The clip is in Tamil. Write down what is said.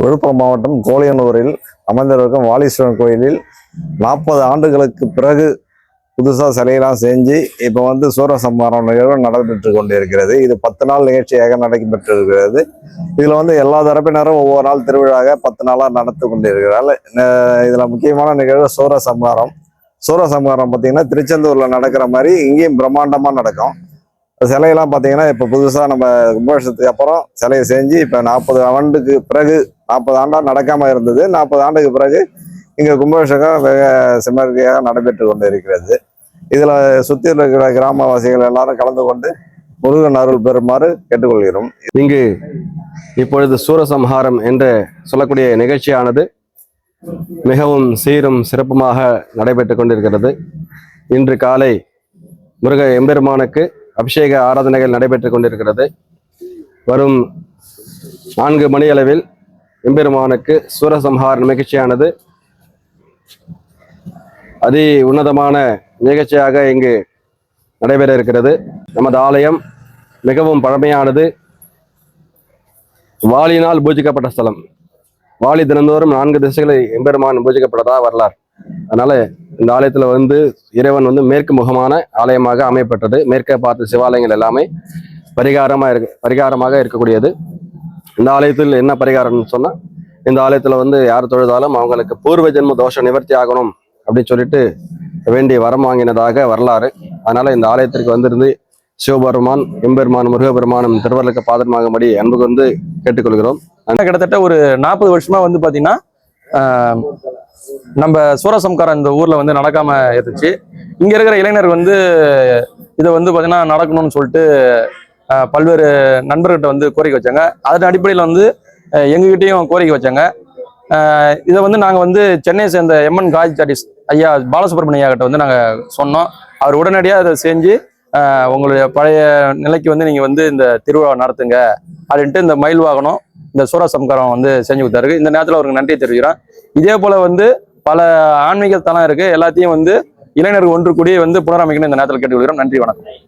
விழுப்புரம் மாவட்டம் கோலியனூரில் அமைந்திருக்கும் வாலீஸ்வரன் கோயிலில் 40 ஆண்டுகளுக்கு பிறகு புதுசாக சிலையெல்லாம் செஞ்சு இப்போ சூரசம்ஹாரம் நிகழ்வு நடைபெற்று கொண்டிருக்கிறது. இது 10 நாள் நிகழ்ச்சியாக நடைபெற்றிருக்கிறது. இதில் எல்லா தரப்பினரும் ஒவ்வொரு நாள் திருவிழாக 10 நாளாக நடத்தி கொண்டிருக்கிறார்கள். இதில் முக்கியமான நிகழ்வு சூரசம்ஹாரம். சூரசம்ஹாரம் பார்த்தீங்கன்னா திருச்செந்தூரில் நடக்கிற மாதிரி இங்கேயும் பிரம்மாண்டமாக நடக்கும். சிலையெல்லாம் பார்த்தீங்கன்னா இப்போ புதுசாக நம்ம கும்பாபிஷேகத்துக்கு அப்புறம் சிலையை செஞ்சு இப்போ 40 ஆண்டுக்கு பிறகு 40 ஆண்டாக நடக்காமல் இருந்தது. 40 ஆண்டுக்கு பிறகு இங்கே கும்பாபிஷேகம் வெக சிம்மதியாக நடைபெற்று கொண்டு இருக்கிறது. இதில் சுற்றி இருக்கிற கிராமவாசிகள் எல்லாரும் கலந்து கொண்டு முருகன் அருள் பெறுமாறு கேட்டுக்கொள்கிறோம். இங்கு இப்பொழுது சூரசம்ஹாரம் என்று சொல்லக்கூடிய நிகழ்ச்சியானது மிகவும் சீரும் சிறப்புமாக நடைபெற்று கொண்டிருக்கிறது. இன்று காலை முருக எம்பெருமானுக்கு அபிஷேக ஆராதனைகள் நடைபெற்று கொண்டிருக்கிறது. வரும் 4 மணி அளவில் எம்பெருமானுக்கு சூரசம்ஹார நிகழ்ச்சியானது அதி உன்னதமான நிகழ்ச்சியாக இங்கு நடைபெற இருக்கிறது. நமது ஆலயம் மிகவும் பழமையானது. வாளினால் பூஜிக்கப்பட்ட ஸ்தலம். வாளி தினந்தோறும் 4 திசைகளை எம்பெருமான் பூஜிக்கப்பட்டதாக வரலாறு. அதனால இந்த ஆலயத்துல இறைவன் மேற்கு முகமான ஆலயமாக அமையப்பட்டது. மேற்கே பார்த்த சிவாலயங்கள் எல்லாமே பரிகாரமாக இருக்கக்கூடியது. இந்த ஆலயத்தில் என்ன பரிகாரம்னு சொன்னா, இந்த ஆலயத்துல யார் தொழுதாலும் அவங்களுக்கு பூர்வ ஜென்ம தோஷ நிவர்த்தி ஆகணும் அப்படின்னு சொல்லிட்டு வேண்டிய வரம் வாங்கினதாக வரலாறு. அதனால இந்த ஆலயத்திற்கு வந்திருந்து சிவபெருமான் எம்பெருமான் முருகபெருமானும் திருவருளுக்கு பாதமாகும்படி அன்புக்கு கேட்டுக்கொள்கிறோம். கிட்டத்தட்ட ஒரு 40 வருஷமா பாத்தீங்கன்னா நம்ம சூரசம்ஹாரம் இந்த ஊர்ல நடக்காம இருந்துச்சு. இங்க இருக்கிற இளைஞர் இதை பாத்தீங்கன்னா நடக்கணும்னு சொல்லிட்டு பல்வேறு நண்பர்கிட்ட கோரிக்கை வச்சாங்க. அதன் அடிப்படையில் எங்ககிட்டையும் கோரிக்கை வச்சாங்க. இதை நாங்க சென்னையை சேர்ந்த எம்என் காஜ் ஐயா பாலசுப்ரமணியா கிட்ட நாங்க சொன்னோம். அவர் உடனடியாக அதை செஞ்சு உங்களுடைய பழைய நிலைக்கு நீங்க இந்த திருவிழா நடத்துங்க அப்படின்ட்டு இந்த மயில் வாகனம் இந்த சூரசம்ஹாரம் செஞ்சு கொடுத்தாரு. இந்த நேரத்தில் அவருக்கு நன்றி தெரிவிக்கிறேன். இதே போல பல ஆன்மீக தலம் இருக்கு. எல்லாத்தையும் இளைஞர்கள் ஒன்று கூடி புனரமைக்கணும் இந்த நேரத்தில் கேட்டுக்கொள்கிறோம். நன்றி, வணக்கம்.